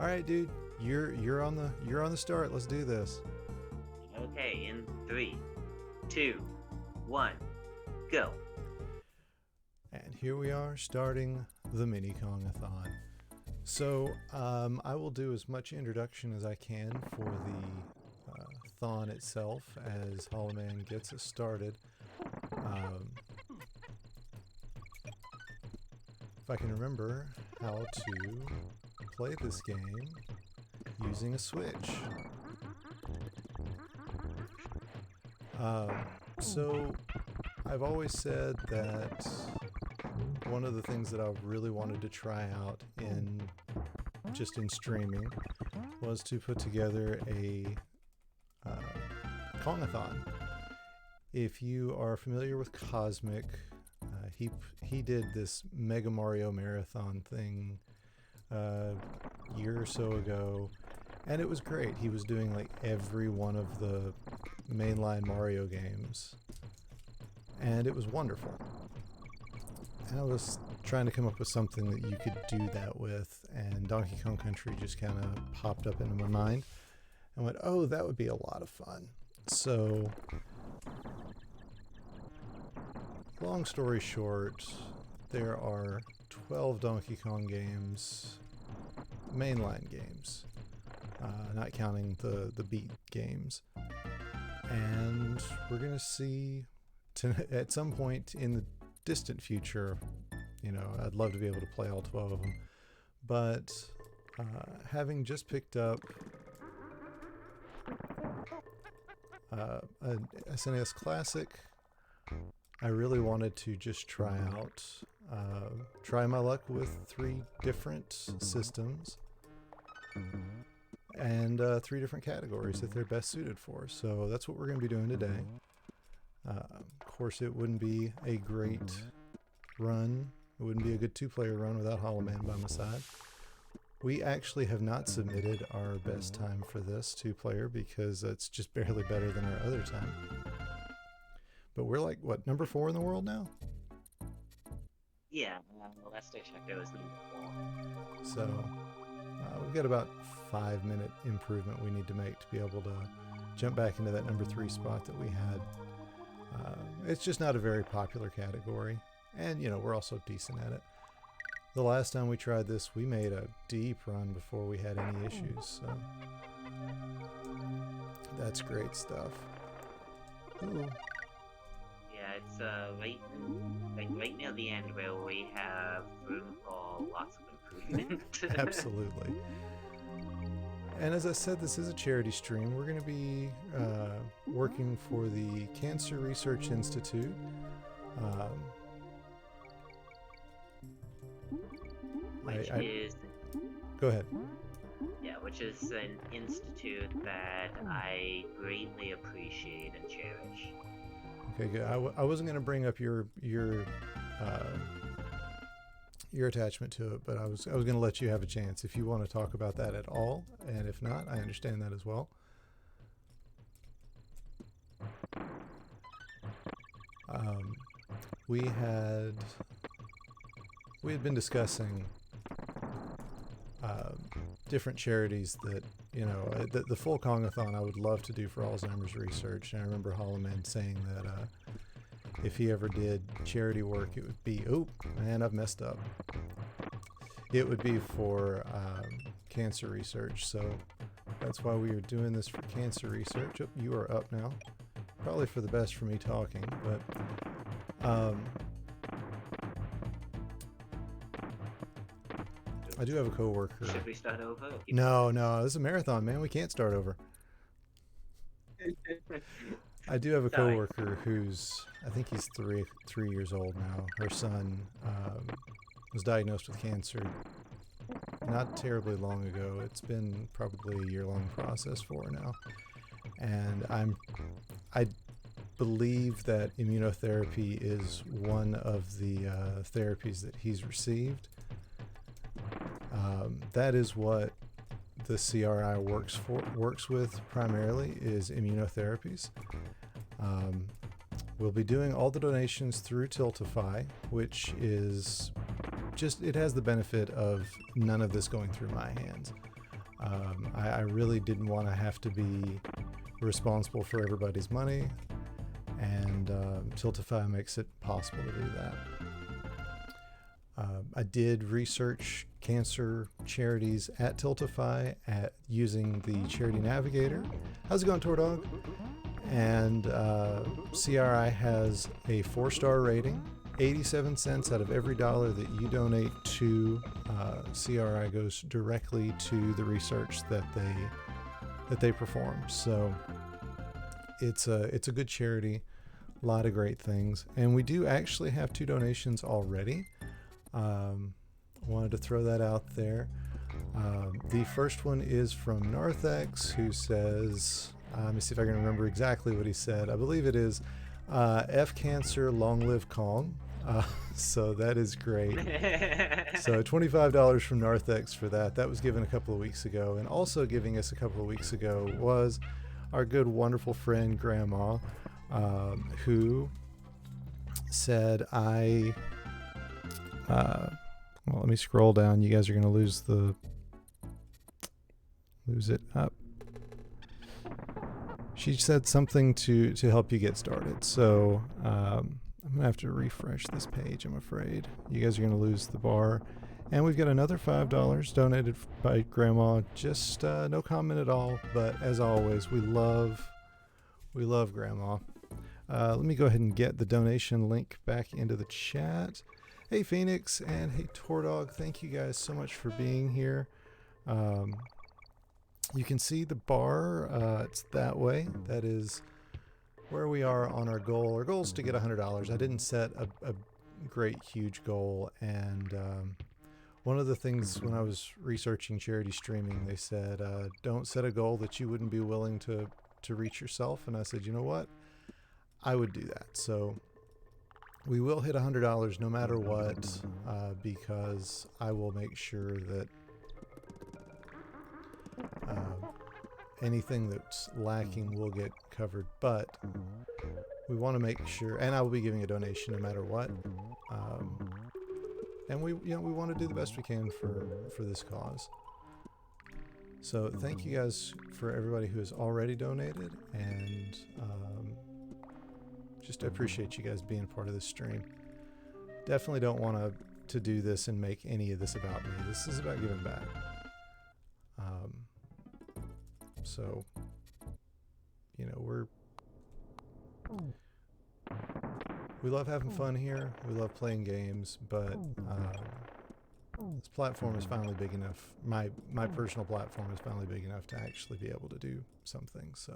All right, dude. You're on the start. Let's do this. Okay, in 3, 2, 1, go. And here we are starting the mini Kongathon. So I will do as much introduction as I can for the thon itself as Hollow Man gets us started. If I can remember how to play this game using a Switch. So I've always said that one of the things that I really wanted to try out in streaming was to put together a Kongathon. If you are familiar with Cosmic, he did this Mega Mario Marathon thing a year or so ago, and it was great. He was doing like every one of the mainline Mario games, and it was wonderful. And I was trying to come up with something that you could do that with, and Donkey Kong Country just kind of popped up into my mind. I went, oh, that would be a lot of fun. So, long story short, there are 12 Donkey Kong games, mainline games, not counting the beat games. And we're going to see, at some point in the distant future, I'd love to be able to play all 12 of them. But having just picked up a SNES Classic, I really wanted to just try my luck with 3 different systems and 3 different categories that they're best suited for. So that's what we're going to be doing today. Of course, it wouldn't be a great run. It wouldn't be a good 2-player run without Hollow Man by my side. We actually have not submitted our best time for this 2-player because it's just barely better than our other time. But we're like, what, number 4 in the world now? Yeah, last I checked it was number 4. So we've got about 5-minute improvement we need to make to be able to jump back into that number 3 spot that we had. It's just not a very popular category, and we're also decent at it. The last time we tried this, we made a deep run before we had any issues, so that's great stuff. Ooh. Yeah, it's right near the end where we have room for lots of improvement. Absolutely. And as I said, this is a charity stream. We're going to be working for the Cancer Research Institute. Go ahead. Yeah, which is an institute that I greatly appreciate and cherish. Okay, good. I wasn't going to bring up your attachment to it, but I was going to let you have a chance if you want to talk about that at all, and if not, I understand that as well. We had been discussing different charities that the full Kongathon I would love to do for Alzheimer's research, and I remember Hollow Man saying that if he ever did charity work, it would be, oh man, I've messed up. It would be for cancer research. So that's why we are doing this for cancer research. Oh, you are up now. Probably for the best for me talking, but I do have a coworker. Should we start over? No, this is a marathon, man. We can't start over. I do have a coworker who's, I think he's three years old now. Her son was diagnosed with cancer not terribly long ago. It's been probably a year-long process for her now. And I believe that immunotherapy is one of the therapies that he's received. That is what the CRI works with primarily, is immunotherapies. We'll be doing all the donations through Tiltify, which is just, it has the benefit of none of this going through my hands. I really didn't want to have to be responsible for everybody's money, and Tiltify makes it possible to do that. I did research cancer charities at Tiltify using the Charity Navigator. How's it going, Tordog? And CRI has a 4-star rating. 87 cents out of every dollar that you donate to CRI goes directly to the research that they perform. So it's a good charity, a lot of great things, and we do actually have 2 donations already. Wanted to throw that out there. The first one is from Narthex, who says, let me see if I can remember exactly what he said. I believe it is F Cancer, Long Live Kong. So that is great. So $25 from Narthex for that. That was given a couple of weeks ago. And also giving us a couple of weeks ago was our good, wonderful friend, Grandma, who said, well, let me scroll down. You guys are going to lose it up. She said something to help you get started. So I'm going to have to refresh this page, I'm afraid. You guys are going to lose the bar. And we've got another $5 donated by Grandma. Just no comment at all. But as always, we love Grandma. Let me go ahead and get the donation link back into the chat. Hey Phoenix and hey Tordog, thank you guys so much for being here. You can see the bar, it's that way. That is where we are on our goal. Our goal is to get $100. I didn't set a great, huge goal, and one of the things when I was researching charity streaming, they said, don't set a goal that you wouldn't be willing to reach yourself, and I said, you know what? I would do that. So we will hit $100 no matter what, because I will make sure that anything that's lacking will get covered. But we want to make sure, and I will be giving a donation no matter what. And we want to do the best we can for this cause. So thank you guys for everybody who has already donated, and just appreciate you guys being part of this stream. Definitely don't want to do this and make any of this about me. This is about giving back. So, we love having fun here. We love playing games, but this platform is finally big enough. My personal platform is finally big enough to actually be able to do something. So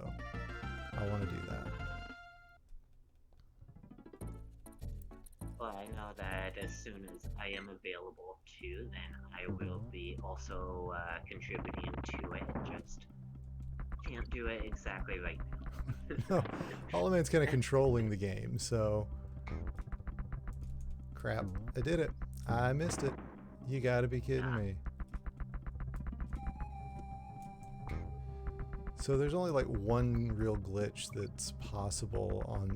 I want to do that. Well, I know that as soon as I am available too, then I will be also contributing to it. Just can't do it exactly right now. No, Hollow Man's kind of controlling the game, so crap. I did it. I missed it. You gotta be kidding me. So there's only like one real glitch that's possible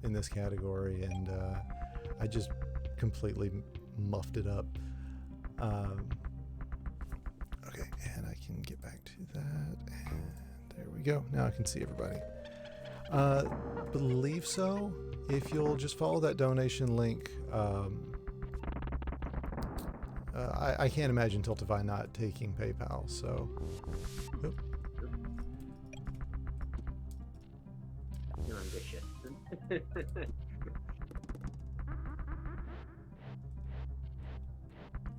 in this category, and I just completely muffed it up. Okay, and I can get back to that, and there we go. Now I can see everybody. Believe so. If you'll just follow that donation link, I can't imagine Tiltify not taking PayPal, so. Oop. You're ambitious.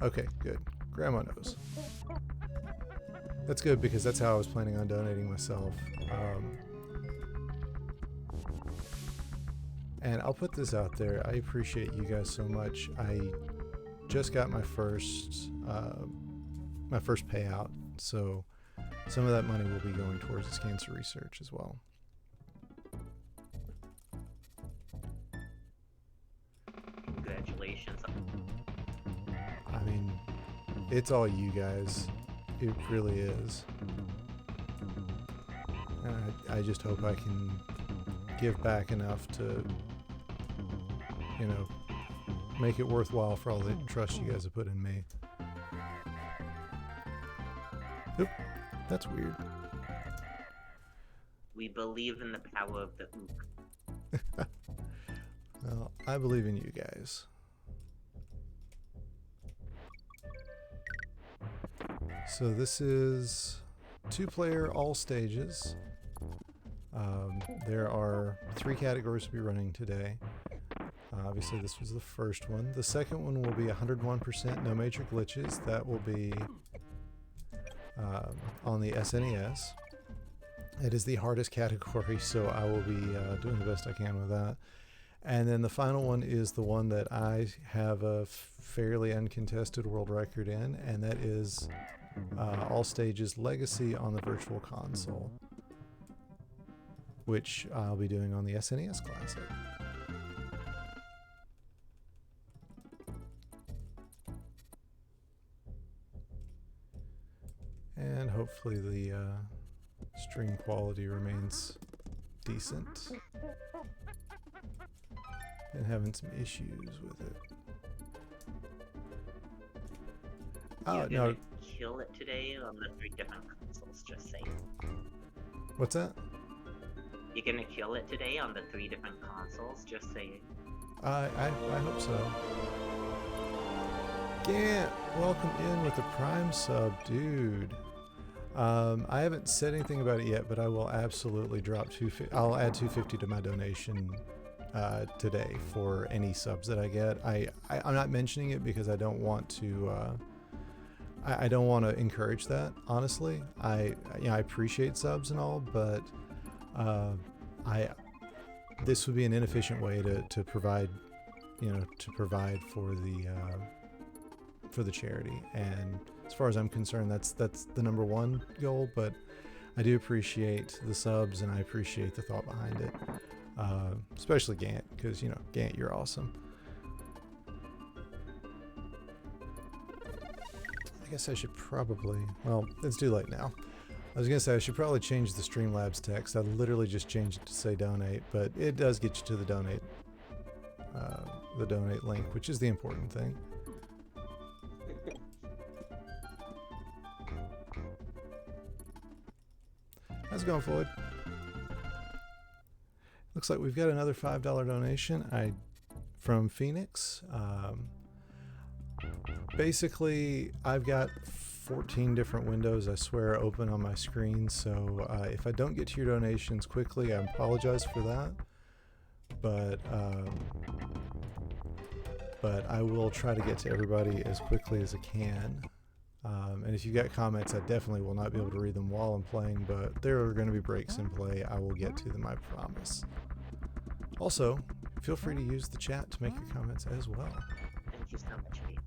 Okay, good. Grandma knows. That's good, because that's how I was planning on donating myself. And I'll put this out there. I appreciate you guys so much. I just got my first payout, so some of that money will be going towards this cancer research as well. Congratulations. I mean, it's all you guys. It really is. And I just hope I can give back enough to, make it worthwhile for all the trust you guys have put in me. Oop. That's weird. We believe in the power of the ook. Well, I believe in you guys. So this is 2-player all stages. There are 3 categories to be running today. Obviously this was the first one. The second one will be 101% no major glitches. That will be on the SNES. It is the hardest category, so I will be doing the best I can with that. And then the final one is the one that I have a fairly uncontested world record in, and that is all stages Legacy on the Virtual Console, which I'll be doing on the SNES Classic. And hopefully the stream quality remains decent. Been having some issues with it. You're No. gonna kill it today on the 3 different consoles, just saying. What's that? You're gonna kill it today on the 3 different consoles, just saying. I hope so. Gant, welcome in with the Prime sub, dude. I haven't said anything about it yet, but I will absolutely drop I'll add $250 to my donation today for any subs that I get. I'm not mentioning it because I don't want to. I don't want to encourage that. Honestly, I appreciate subs and all, but this would be an inefficient way to provide, to provide for the charity. And as far as I'm concerned, that's the #1 goal. But I do appreciate the subs, and I appreciate the thought behind it. Especially Gant, because Gant, you're awesome. I guess I should probably, well, it's too late now. I was gonna say I should probably change the Streamlabs text. I literally just changed it to say donate, but it does get you to the donate link, which is the important thing. How's it going, Floyd? Looks like we've got another $5 donation from Phoenix. Basically, I've got 14 different windows, I swear, open on my screen, so if I don't get to your donations quickly, I apologize for that. But I will try to get to everybody as quickly as I can. And if you've got comments, I definitely will not be able to read them while I'm playing, but there are going to be breaks in play. I will get to them, I promise. Also, feel free to use the chat to make your comments as well. Thank you so much, Pete.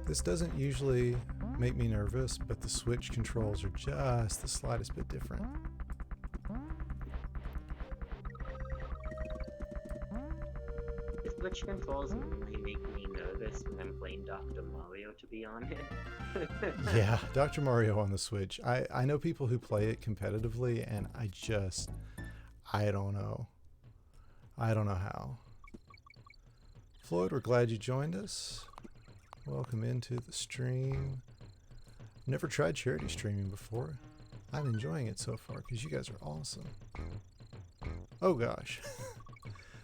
This doesn't usually make me nervous, but the Switch controls are just the slightest bit different. The Switch controls only make me nervous when I'm playing Dr. Mario, to be honest. Yeah, Dr. Mario on the Switch. I know people who play it competitively, and I don't know. I don't know how. Floyd, we're glad you joined us. Welcome into the stream. Never tried charity streaming before. I'm enjoying it so far because you guys are awesome. Oh gosh.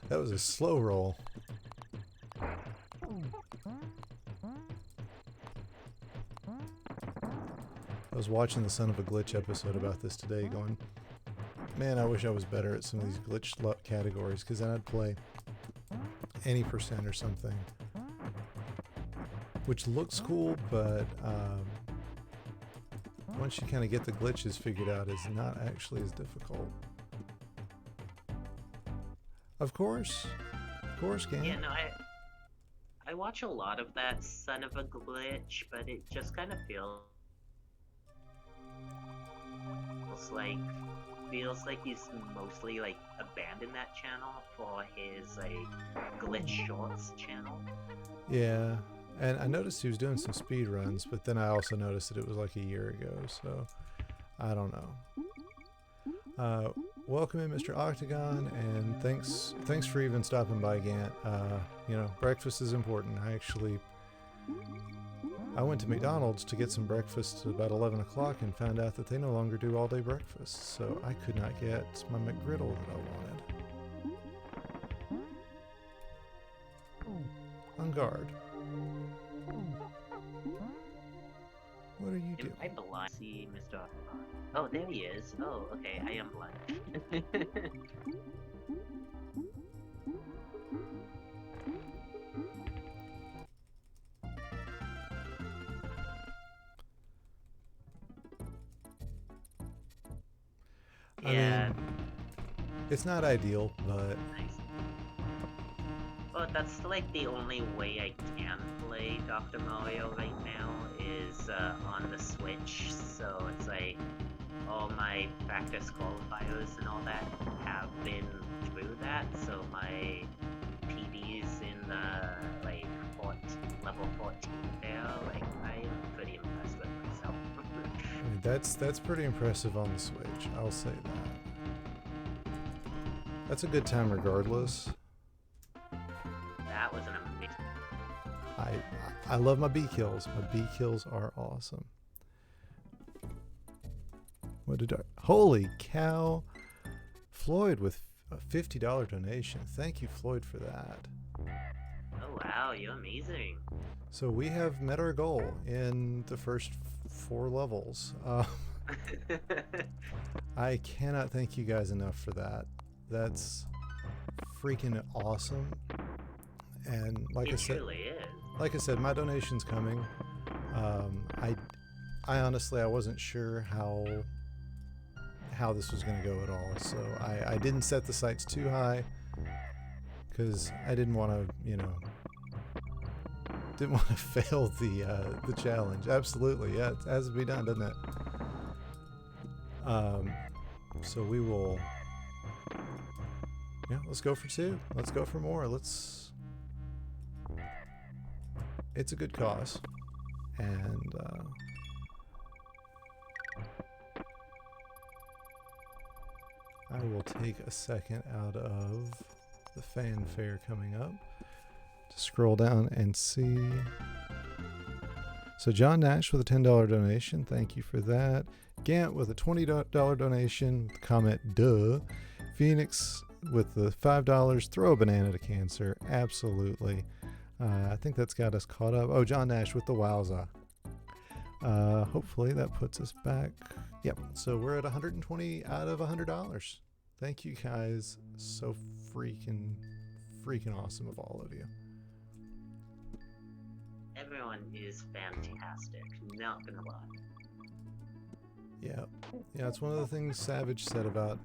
That was a slow roll. I was watching the Son of a Glitch episode about this today going, man, I wish I was better at some of these glitch categories, because then I'd play any percent or something. Which looks cool, but once you kind of get the glitches figured out, it's not actually as difficult. Of course, Cam. Yeah, no, I watch a lot of that Son of a Glitch, but it just kind of feels like he's mostly like abandoned that channel for his like glitch shorts channel. Yeah, and I noticed he was doing some speed runs, but then I also noticed that it was like a year ago, so I don't know. Welcome in, Mr. Octagon, and thanks for even stopping by, Gant. You know, breakfast is important. I went to McDonald's to get some breakfast at about 11 o'clock and found out that they no longer do all-day breakfast, so I could not get my McGriddle that I wanted. On guard. What are you doing? I blind see Mr. Oh, there he is. Oh, okay, I am blind. I mean, it's not ideal, but... Nice. Well, that's like the only way I can play Dr. Mario right now is on the Switch, so it's like all my practice qualifiers and all that have been through that, so my PB's in the like level 14 there, like I'm pretty impressed with myself. I mean, that's pretty impressive on the Switch, I'll say that. That's a good time regardless. That was an amazing... I love my B kills. My B kills are awesome. What did holy cow! Floyd with a $50 donation. Thank you, Floyd, for that. Oh wow, you're amazing. So we have met our goal in the first 4 levels. I cannot thank you guys enough for that. That's freaking awesome. And like I said, really is. Like I said, my donation's coming. I honestly, I wasn't sure how this was going to go at all, so I didn't set the sights too high because I didn't want to, you know, fail the challenge. Absolutely, yeah, it has to be done, doesn't it? So we will, yeah, let's go for 2. Let's go for more. It's a good cause, and I will take a second out of the fanfare coming up to scroll down and see. So John Nash with a $10 donation, thank you for that. Gant with a $20 donation, with the comment, duh. Phoenix with the $5, throw a banana to cancer, absolutely. I think that's got us caught up. Oh, John Nash with the wowza. Hopefully that puts us back. Yep, so we're at 120 out of $100. Thank you guys so freaking awesome of all of you. Everyone is fantastic, not gonna lie. Yeah, it's one of the things Savage said about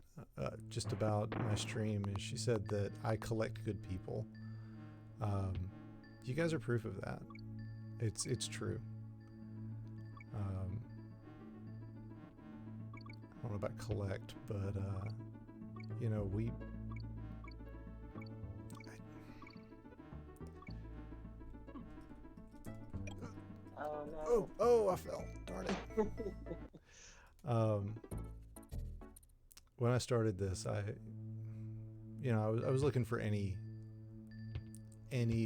just about my stream is she said that I collect good people. You guys are proof of that. It's true. I don't know about collect, but you know, Oh no. Oh, I fell. Darn it. When I started this, I was looking for any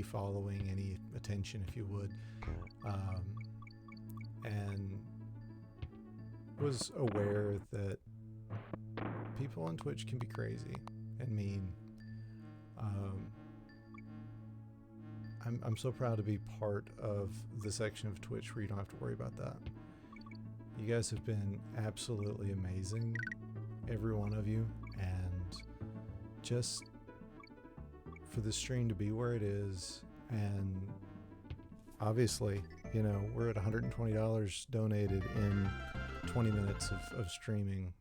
following, any attention, if you would, and was aware that people on Twitch can be crazy and mean. I'm so proud to be part of the section of Twitch where you don't have to worry about that. You guys have been absolutely amazing, every one of you, and just for the stream to be where it is, and obviously, you know, we're at $120 donated in 20 minutes of streaming.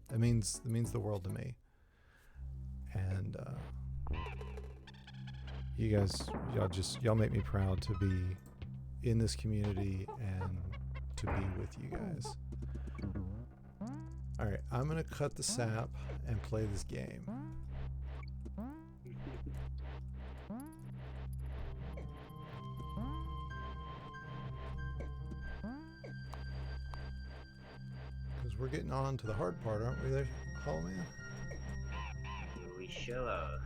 That means the world to me. And you guys, y'all make me proud to be in this community and to be with you guys. All right, I'm gonna cut the sap and play this game. Because we're getting on to the hard part, aren't we there, Hollow Man? We sure are.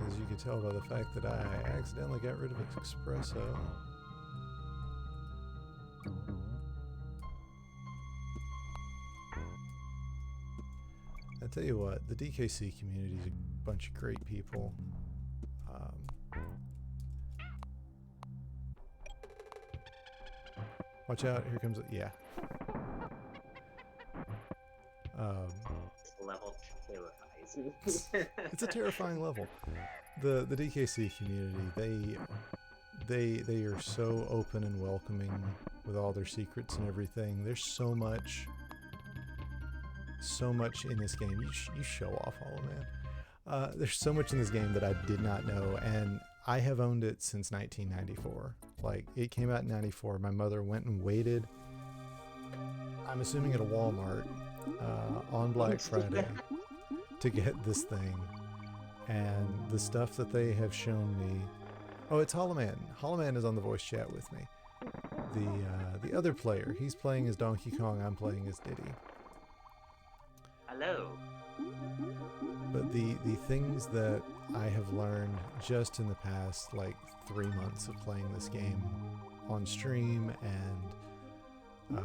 As you can tell by the fact that I accidentally got rid of Espresso. I tell you what, the DKC community is a bunch of great people. Watch out, here comes, yeah. This level terrifies me. It's a terrifying level. The DKC community, they are so open and welcoming with all their secrets and everything. There's so much in this game. You show off, Hollow Man. There's so much in this game that I did not know, and I have owned it since 1994. Like, it came out in 94. My mother went and waited, I'm assuming at a Walmart, on Black Friday to get this thing. And the stuff that they have shown me... Oh, it's Hollow Man. Hollow Man is on the voice chat with me. The other player, he's playing as Donkey Kong, I'm playing as Diddy. Hello. But the things that I have learned just in the past, like, 3 months of playing this game on stream and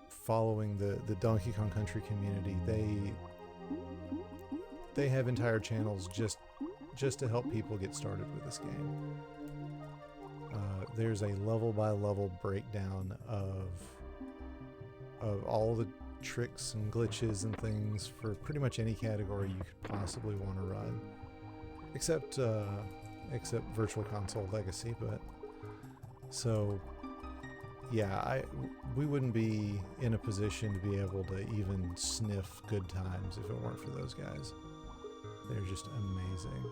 following the Donkey Kong Country community, they have entire channels just to help people get started with this game. There's a level by level breakdown of all the tricks and glitches and things for pretty much any category you could possibly want to run, except Virtual Console Legacy. But so yeah, we wouldn't be in a position to be able to even sniff good times if it weren't for those guys. They're just amazing.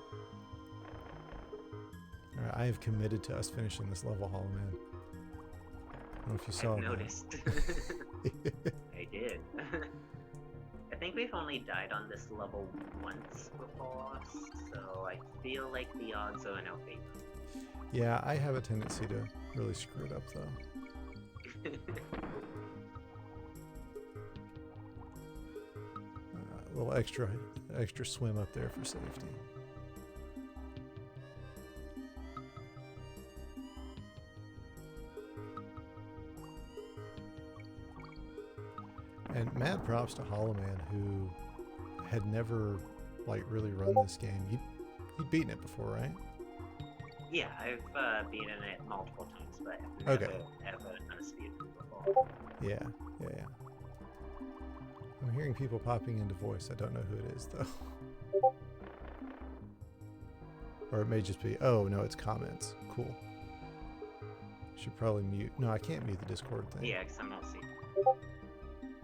All right, I have committed to us finishing this level, Hollow Man. I don't know if you saw I that. noticed. I did. I think we've only died on this level once before, so I feel like the odds are in our favor. Yeah, I have a tendency to really screw it up, though. A little extra swim up there for safety. And mad props to Hollow Man, who had never like really run this game. You'd beaten it before, right? Yeah, I've beaten it multiple times, but I've never ever done a speedrun before. Yeah. I'm hearing people popping into voice. I don't know who it is, though. Or it may just be, oh, no, it's comments. Cool. Should probably mute. No, I can't mute the Discord thing. Yeah, because I'm not seeing.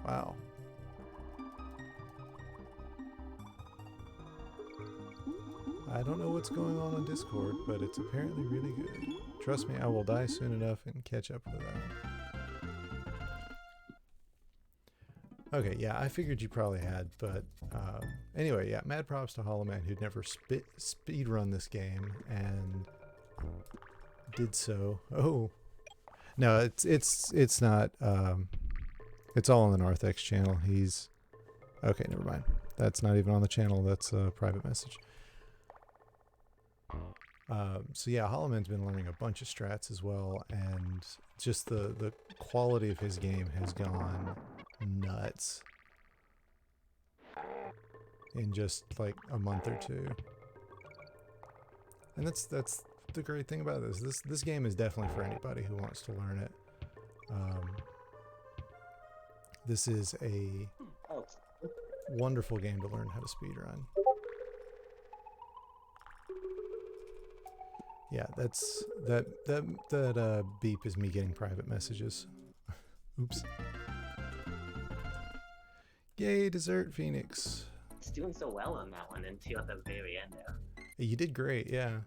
Wow. I don't know what's going on Discord, but it's apparently really good. Trust me, I will die soon enough and catch up with that. Okay, yeah, I figured you probably had, but anyway, yeah, mad props to Hollow Man, who'd never speedrun this game and did so. Oh, no, it's not. It's all on the Narthex channel. He's okay. Never mind. That's not even on the channel. That's a private message. So yeah, Hollow Man's been learning a bunch of strats as well, and just the quality of his game has gone nuts in just like a month or two. And that's the great thing about this game is definitely for anybody who wants to learn it. This is a wonderful game to learn how to speedrun. Yeah, that beep is me getting private messages. Oops. Yay, Dessert Phoenix. It's doing so well on that one until the very end there. You did great, yeah.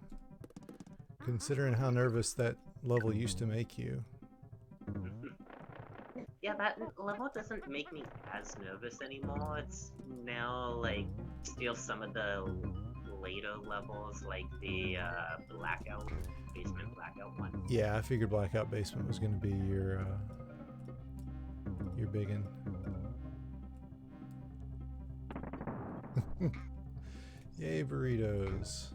Considering how nervous that level used to make you. Yeah, that level doesn't make me as nervous anymore. It's now like still some of the later levels, like the blackout Basement Blackout one. Yeah, I figured Blackout Basement was going to be your big one. Yay, burritos.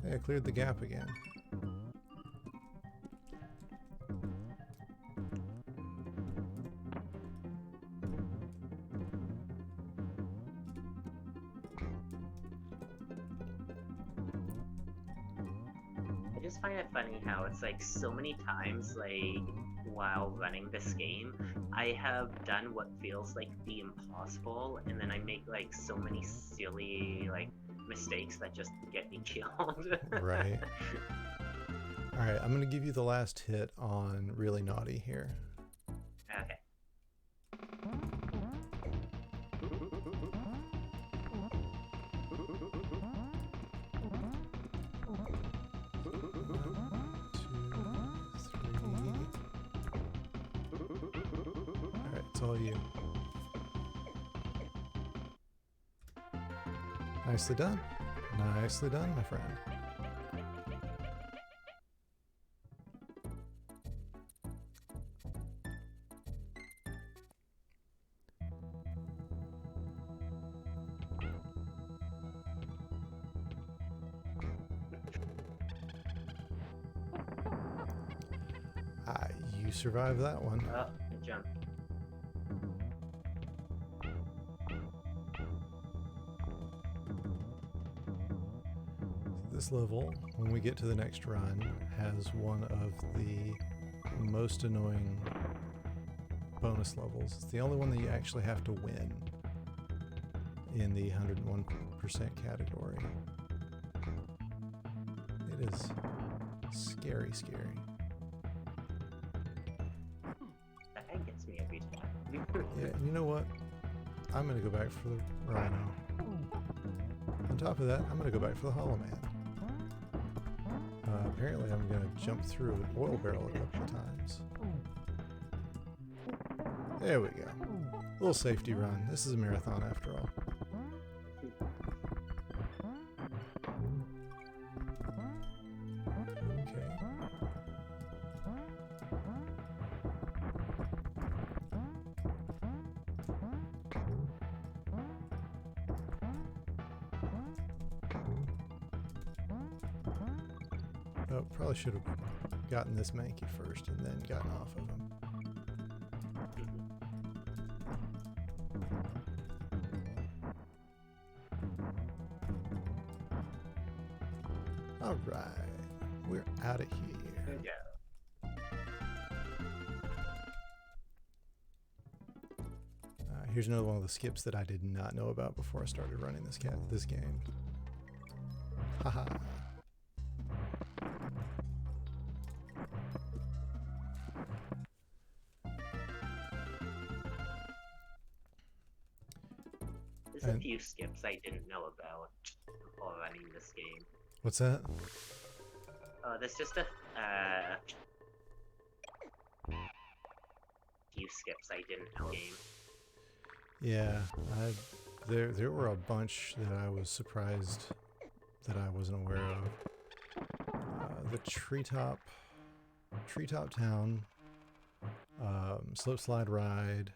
Hey, I cleared the gap again. I just find it funny how it's like so many times, like while running this game, I have done what feels like the impossible, and then I make like so many silly like mistakes that just get me killed. Right. All right, I'm going to give you the last hit on Really Naughty here. Okay. It's all you. Nicely done. Nicely done, my friend. You survived that one. Oh, good jump. This level, when we get to the next run, has one of the most annoying bonus levels. It's the only one that you actually have to win in the 101% category. It is scary, scary. That gets me every time. Yeah, you know what? I'm going to go back for the Rhino. On top of that, I'm going to go back for the Hollow Man. Apparently, I'm going to jump through an oil barrel a couple of times. There we go. A little safety run. This is a marathon after all. Okay. Oh, probably should have gotten this Mankey first and then gotten off of him. All right, we're out of here. Yeah. Here's another one of the skips that I did not know about before I started running this game. Haha. There's a few skips I didn't know about before running this game. What's that? There's just a few skips I didn't know game. Yeah, there were a bunch that I was surprised that I wasn't aware of. The treetop town, slope slide ride.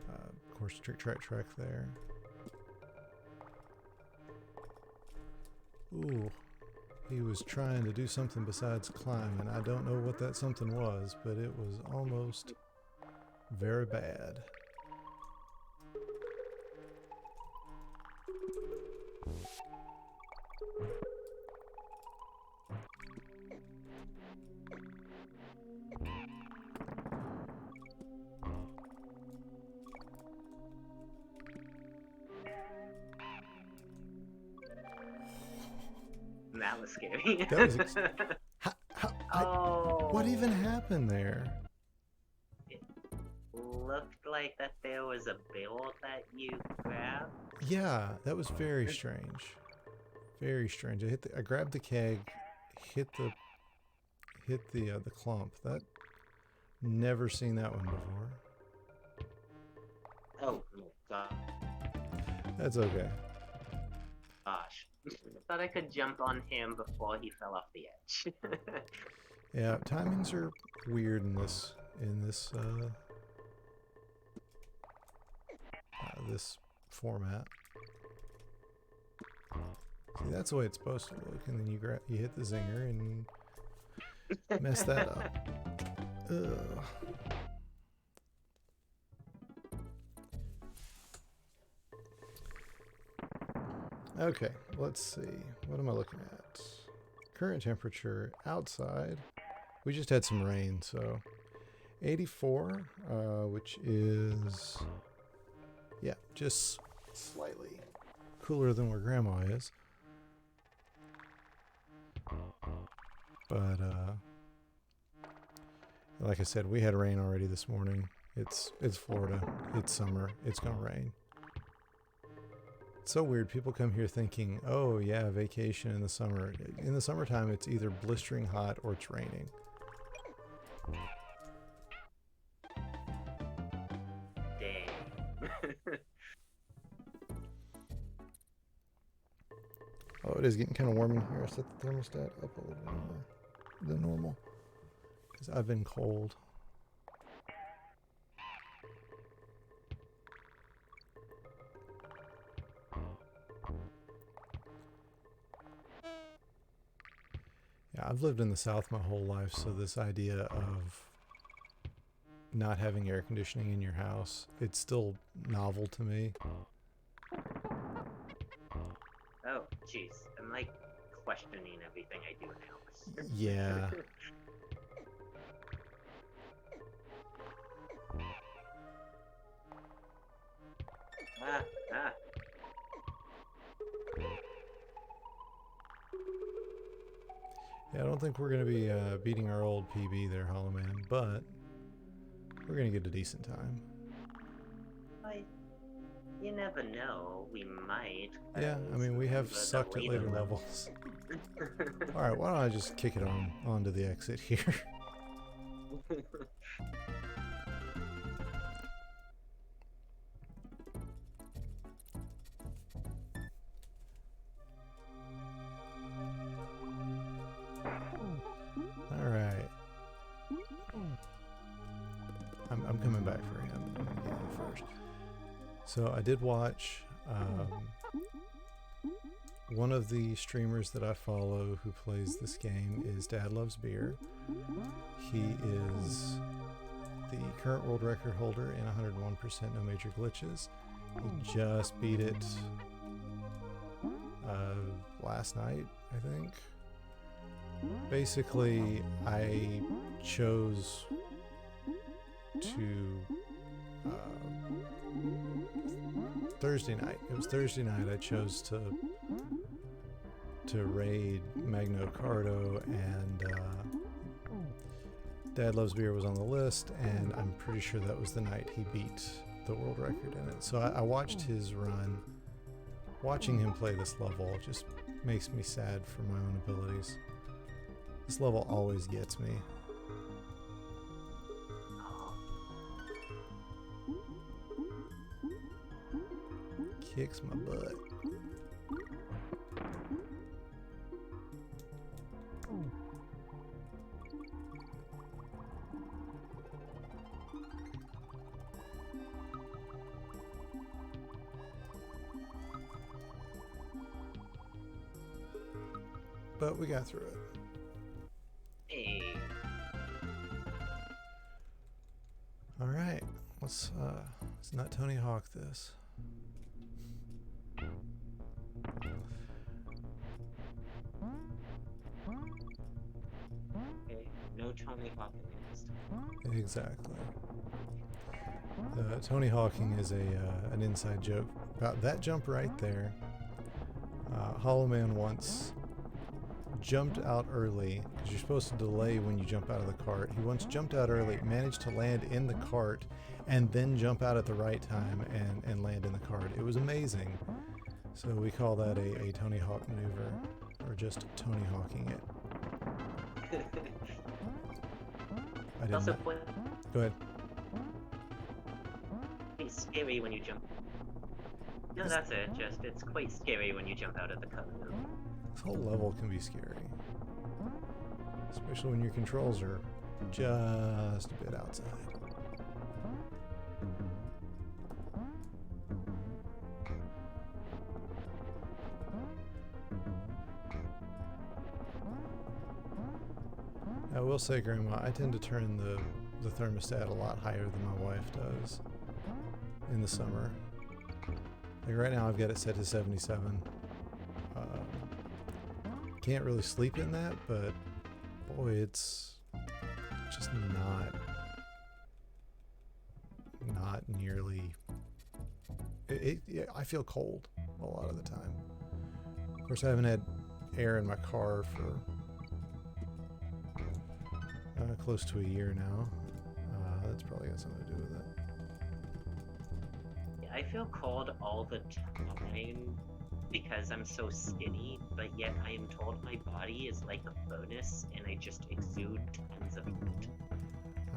Of course, trek there. Ooh, he was trying to do something besides climb, and I don't know what that something was, but it was almost very bad. That was scary. That was what even happened there? It looked like that there was a barrel that you grabbed. Yeah, that was very strange. Very strange. I grabbed the keg, hit the clump. That never seen that one before. Oh God. That's okay. thought I could jump on him before he fell off the edge. Yeah, timings are weird in this this format. See, that's the way it's supposed to look, and then you hit the zinger and mess that up. Ugh. Okay, let's see. What am I looking at? Current temperature outside. We just had some rain, so 84, which is, yeah, just slightly cooler than where Grandma is. But like I said, we had rain already this morning. It's Florida. It's summer. It's gonna rain. It's so weird. People come here thinking, oh yeah, vacation in the summer. In the summertime, it's either blistering hot or it's raining. Dang. Oh, it is getting kind of warm in here. I set the thermostat up a little bit more than normal because I've been cold. Yeah, I've lived in the South my whole life, so this idea of not having air conditioning in your house, it's still novel to me. Oh, jeez. I'm like questioning everything I do now. Yeah. Ah. Yeah, I don't think we're going to be beating our old PB there, Hollow Man, but we're going to get a decent time. You never know. We might. Yeah, I mean, we have sucked at later levels. Alright, why don't I just kick it onto the exit here? Alright. I'm coming back for him. I'm gonna get him first. So I did watch one of the streamers that I follow who plays this game is Dad Loves Beer. He is the current world record holder in 101% no major glitches. He just beat it last night, I think. Basically, I chose to Thursday night. It was Thursday night. I chose to raid Magno Cardo, and Dad Loves Beer was on the list, and I'm pretty sure that was the night he beat the world record in it. So I watched his run. Watching him play this level just makes me sad for my own abilities. This level always gets me. Kicks my butt. But we got through it. Hey. All right, let's not Tony Hawk this. Okay. No Tony Hawk next. Exactly. Tony Hawking is an inside joke about that jump right there. Hollow Man once jumped out early because you're supposed to delay when you jump out of the cart. He once jumped out early, managed to land in the cart, and then jump out at the right time and land in the cart. It was amazing. So we call that a Tony Hawk maneuver, or just Tony Hawking it. I didn't know. Go ahead. It's scary when you jump. No, that's it. Just it's quite scary when you jump out of the cart. This whole level can be scary. Especially when your controls are just a bit outside. I will say, Grandma, I tend to turn the thermostat a lot higher than my wife does in the summer. Like right now I've got it set to 77. Can't really sleep in that, but boy, it's just not nearly. I feel cold a lot of the time. Of course, I haven't had air in my car for close to a year now. That's probably got something to do with it. Yeah, I feel cold all the time because I'm so skinny, but yet I am told my body is like a furnace and I just exude tons of heat.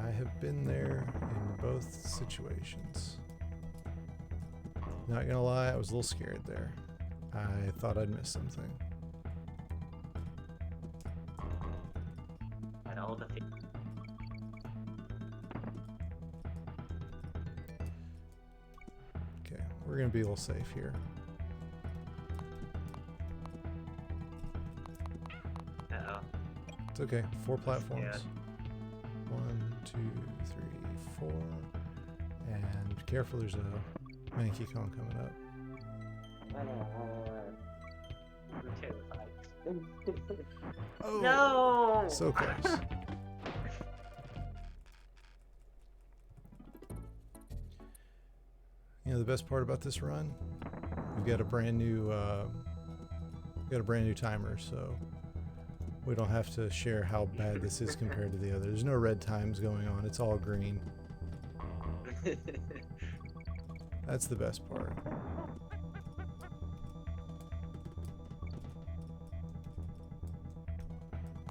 I have been there in both situations. Not gonna lie, I was a little scared there. I thought I'd missed something. At all the Okay, we're gonna be a little safe here. Uh-oh. It's okay. 4 platforms. Yeah. 1, 2, 3, 4. And be careful, there's a Mankey Kong coming up. I'm terrified. Oh! No! So close. You know the best part about this run? We've got a brand new timer, so we don't have to share how bad this is compared to the other. There's no red times going on. It's all green. That's the best part.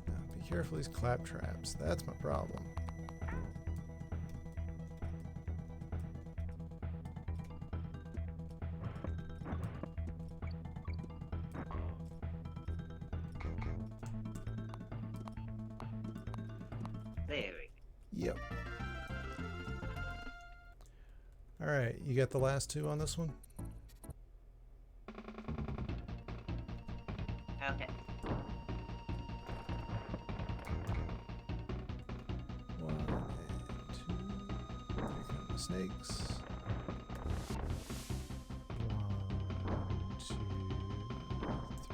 Now, be careful these clap traps. That's my problem. There we Yep. All right, you got the last 2 on this one? go. Okay. 1 and 2. Here come the snakes. 1, 2,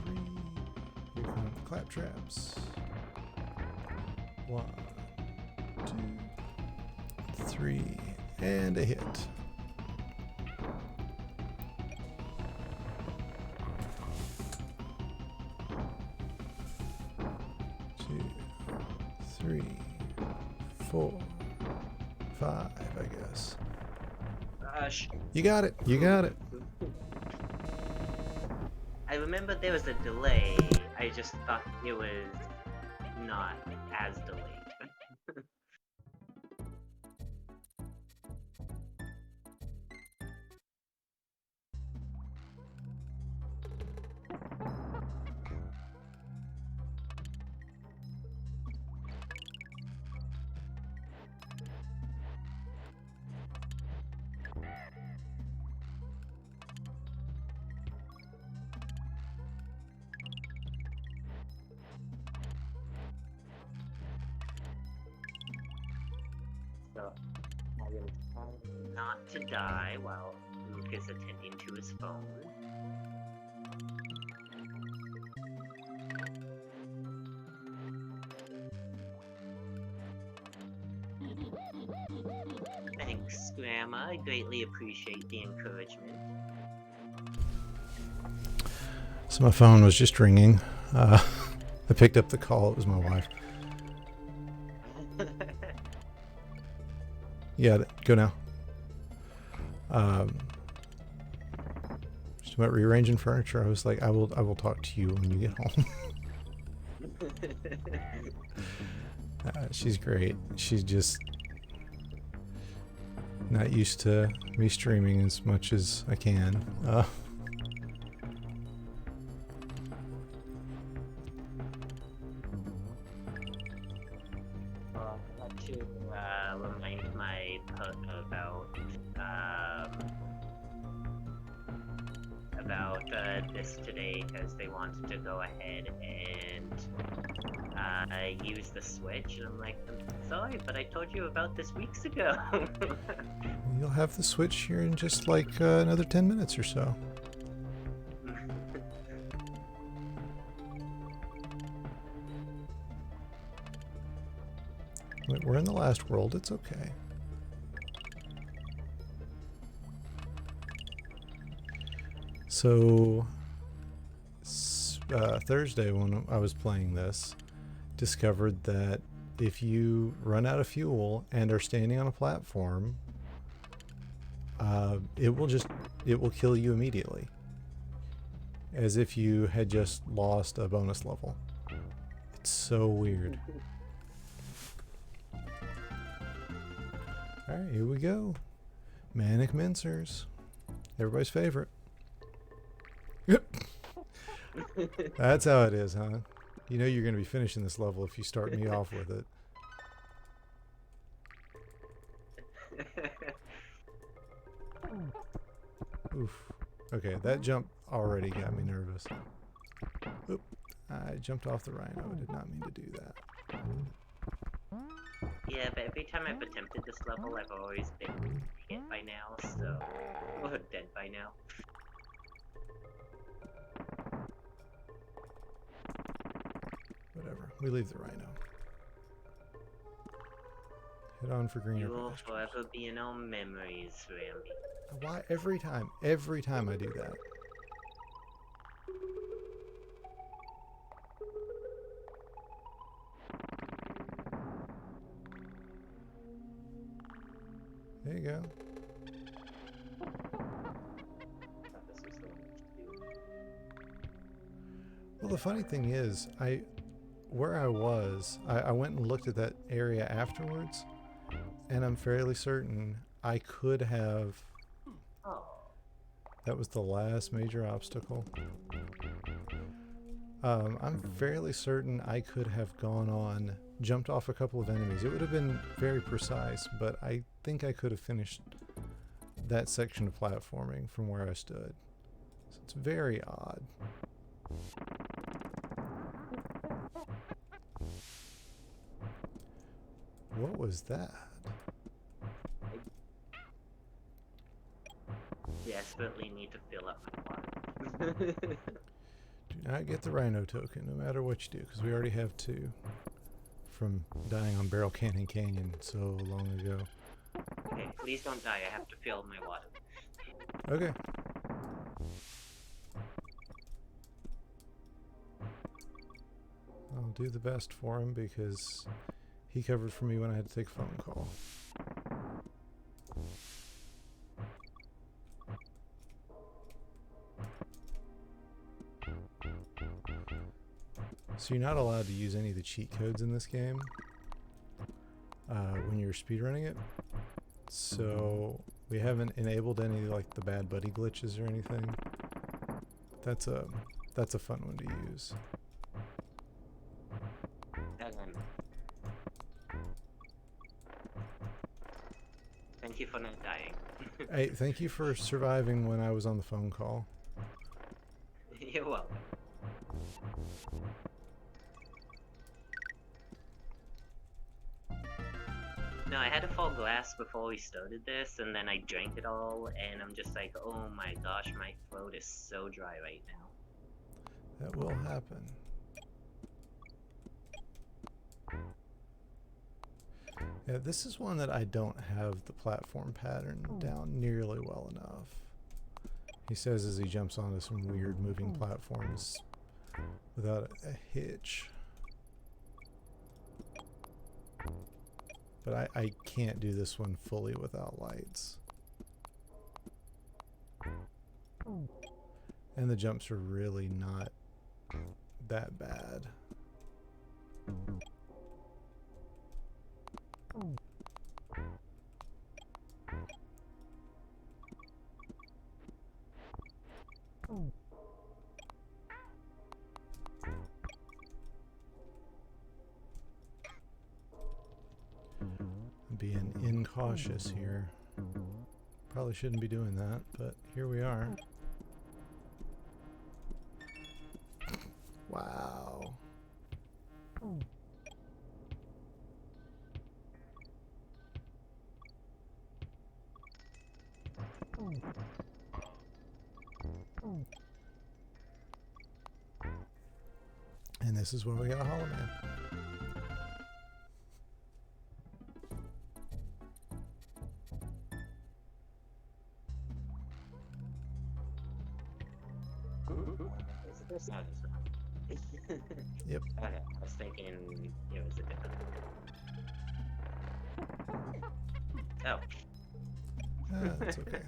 3. Here come the clap traps. 1, 2, 3, and a hit. 2, 3, 4, 5, I guess. Gosh. You got it. You got it. I remember there was a delay. I just thought it was not as delayed. So I will try not to die while Luke is attending to his phone. Thanks, Grandma. I greatly appreciate the encouragement. So my phone was just ringing. I picked up the call. It was my wife. Yeah, go now. Just about rearranging furniture. I was like, I will talk to you when you get home. She's great. She's just not used to me streaming as much as I can. to remind my put about this today because they wanted to go ahead and use the Switch, and I'm like, I'm sorry, but I told you about this weeks ago. You'll have the Switch here in just like another 10 minutes or so. We're in the last world, it's okay. So, Thursday when I was playing this, discovered that if you run out of fuel and are standing on a platform, it will kill you immediately. As if you had just lost a bonus level. It's so weird. Alright, here we go. Manic Mincers. Everybody's favorite. That's how it is, huh? You know you're going to be finishing this level if you start me off with it. Oof. Okay, that jump already got me nervous. Oop. I jumped off the rhino. I did not mean to do that. Yeah, but every time I've attempted this level, I've always been hit by now, so... or dead by now. Whatever. We leave the rhino. Head on for greener You will pastures. forever be in our memories, Rambi. Why? Every time I do that. There you go. Well, the funny thing is, where I was, I went and looked at that area afterwards, and I'm fairly certain I could have... Oh. That was the last major obstacle. I'm fairly certain I could have gone on, jumped off a couple of enemies. It would have been very precise, but I think I could have finished that section of platforming from where I stood. So it's very odd. What was that? Desperately need to fill up my water. Do not get the rhino token, no matter what you do, because we already have 2 from dying on Barrel Canyon so long ago. Okay, please don't die. I have to fill my water. Okay. I'll do the best for him because he covered for me when I had to take a phone call. So you're not allowed to use any of the cheat codes in this game when you're speedrunning it. So we haven't enabled any like the bad buddy glitches or anything. That's a fun one to use. Thank you for not dying. Hey, thank you for surviving when I was on the phone call. You're welcome. No, I had a full glass before we started this, and then I drank it all, and I'm just like, oh my gosh, my throat is so dry right now. That will happen. Yeah, this is one that I don't have the platform pattern down nearly well enough. He says as he jumps onto some weird moving platforms without a hitch. But I can't do this one fully without lights. And the jumps are really not that bad. cautious here. Probably shouldn't be doing that, but here we are. Wow. And this is where we got a Hollow Man. Is it this? No, it's not. Yep. Okay, I was thinking it was a different. Oh. That's okay.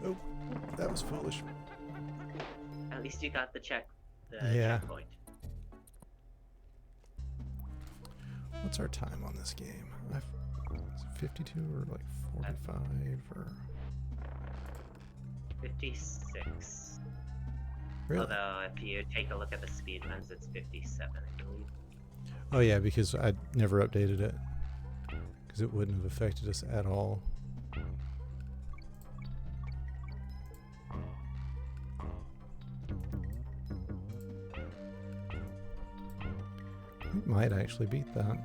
Oh, that was foolish. At least you got the Yeah. checkpoint. What's our time on this game? Is it 52 or like 45 or 56. really? Although if you take a look at the speed runs, it's 57, I believe. Oh yeah, because I never updated it because it wouldn't have affected us at all. We might actually beat that.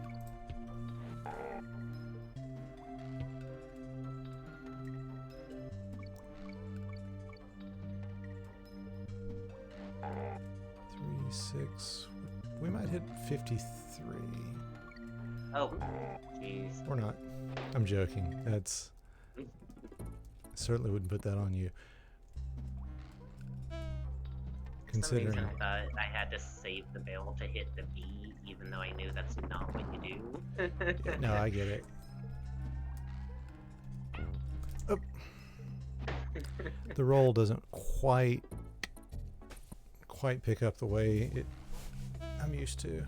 Six. We might hit 53. Oh, jeez. Or not. I'm joking. That's. I certainly wouldn't put that on you. For some reason Considering. I thought I had to save the barrel to hit the B, even though I knew that's not what you do. Yeah, no, I get it. Oh. The roll doesn't quite pick up the way I'm used to.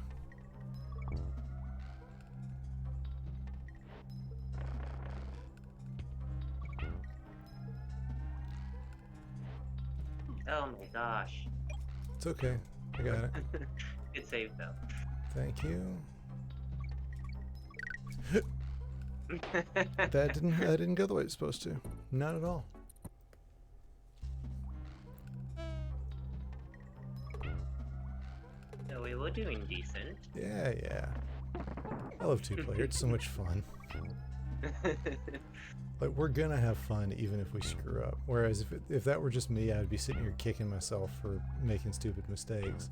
Oh my gosh. It's okay. I got it. Good save though. Thank you. That didn't go the way it's supposed to. Not at all. So we were doing decent. Yeah. I love two-player. It's so much fun. Like, we're gonna have fun even if we screw up. Whereas if that were just me, I'd be sitting here kicking myself for making stupid mistakes.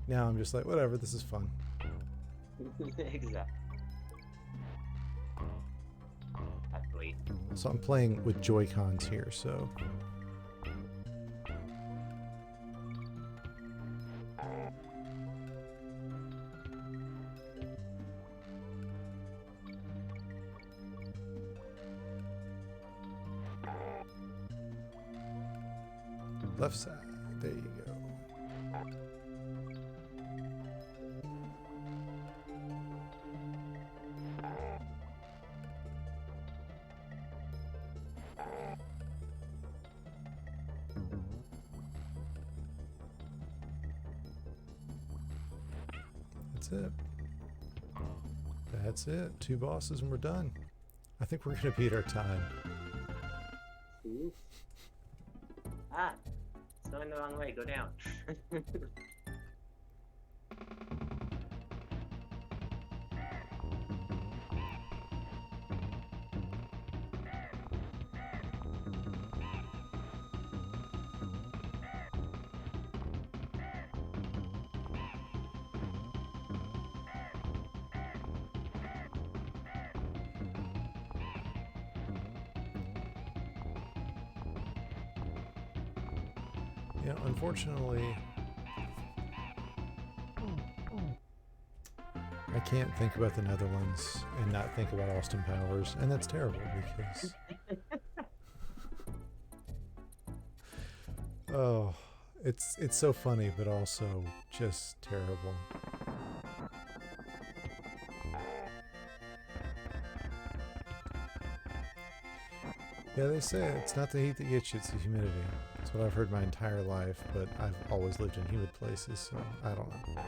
Now I'm just like, whatever, this is fun. Exactly. Actually, So I'm playing with Joy-Cons here, so. Left side, there you go. That's it. That's it. 2 bosses and we're done. I think we're gonna beat our time. ah, it's going the wrong way. Go down. Yeah, unfortunately, can't think about the Netherlands and not think about Austin Powers, and that's terrible because oh, it's so funny, but also just terrible. Yeah, they say it's not the heat that gets you, it's the humidity. That's what I've heard my entire life, but I've always lived in humid places, so I don't know.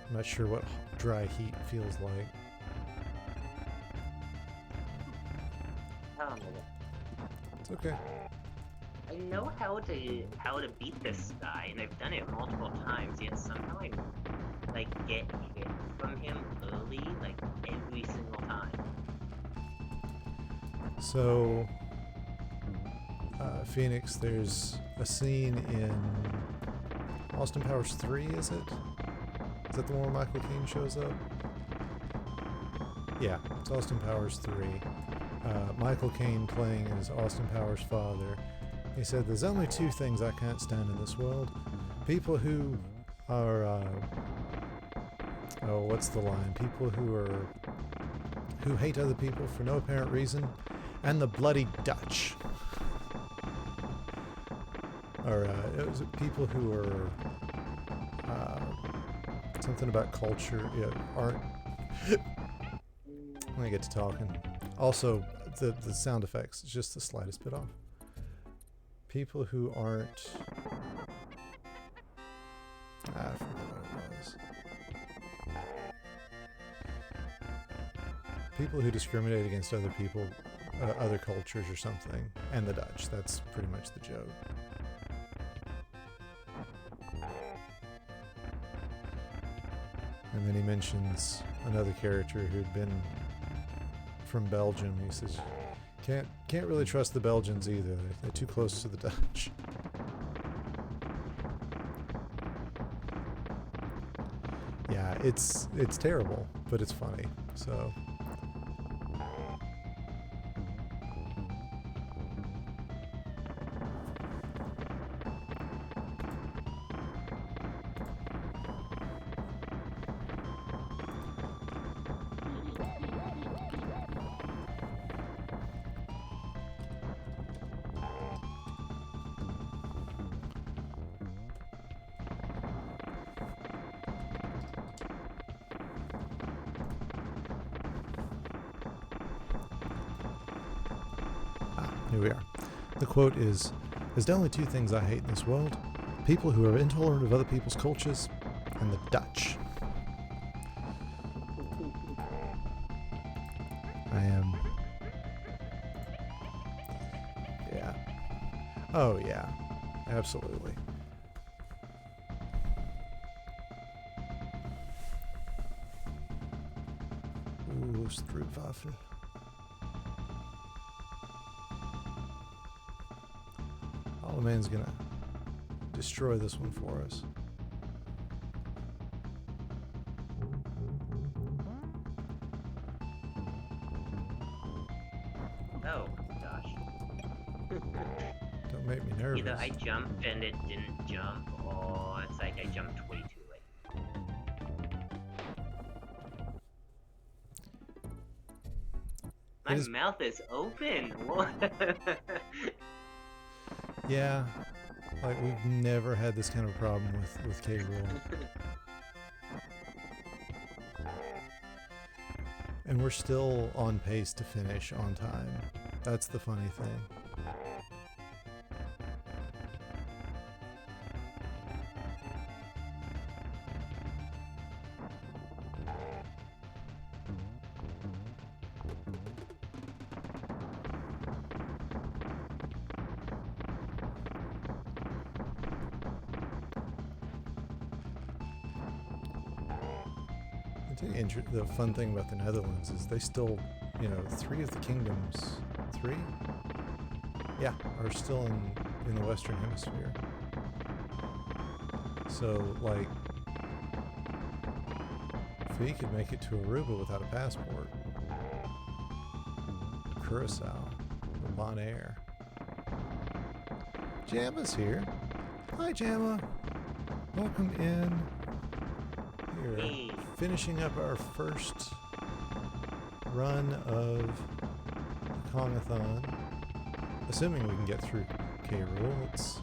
I'm not sure what dry heat feels like. It's okay. I know how to beat this guy, and I've done it multiple times. Yet somehow I like get hit from him early, like every single time. So, Phoenix, there's a scene in Austin Powers 3, is it? Is that the one where Michael Caine shows up? Yeah, it's Austin Powers 3. Michael Caine playing as Austin Powers' father. He said, "There's only two things I can't stand in this world. People who are, oh, what's the line? People who hate other people for no apparent reason, and the bloody Dutch." Or it was people who are something about culture, art. When I get to talking. Also, the sound effects is just the slightest bit off. People who aren't... I forget what it was. People who discriminate against other people, other cultures or something, and the Dutch. That's pretty much the joke. And then he mentions another character who'd been from Belgium. He says, can't really trust the Belgians either. They're too close to the Dutch. Yeah, it's terrible, but it's funny. So here we are. The quote is, "There's only two things I hate in this world. People who are intolerant of other people's cultures, and the Dutch." I am... Yeah. Oh, yeah. Absolutely. Ooh, Stroopwafel. Man's gonna destroy this one for us. Oh gosh. Don't make me nervous. Either I jumped and it didn't jump, or it's like I jumped way too late. My mouth is open. What? Yeah, like we've never had this kind of problem with K-Rool. And we're still on pace to finish on time. That's the funny thing. The fun thing about the Netherlands is they still, three of the kingdoms, are still in the Western Hemisphere. So, like, if he could make it to Aruba without a passport, Curacao, or Bonaire. Jamma's here. Hi, Jamma. Welcome in. We're Hey. finishing up our first run of Kongathon. Assuming we can get through K. Rool. It's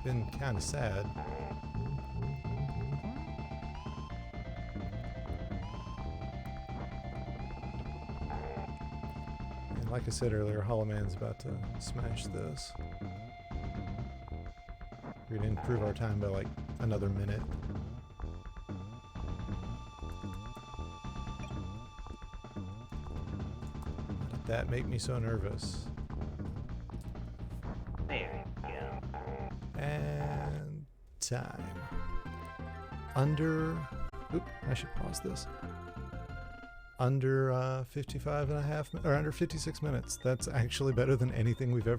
been kind of sad. And like I said earlier, Hollow Man's about to smash this. We're going to improve our time by like another minute. Why did that make me so nervous? There we go. And time. Under... Oop, I should pause this. Under 55 and a half, or under 56 minutes. That's actually better than anything we've ever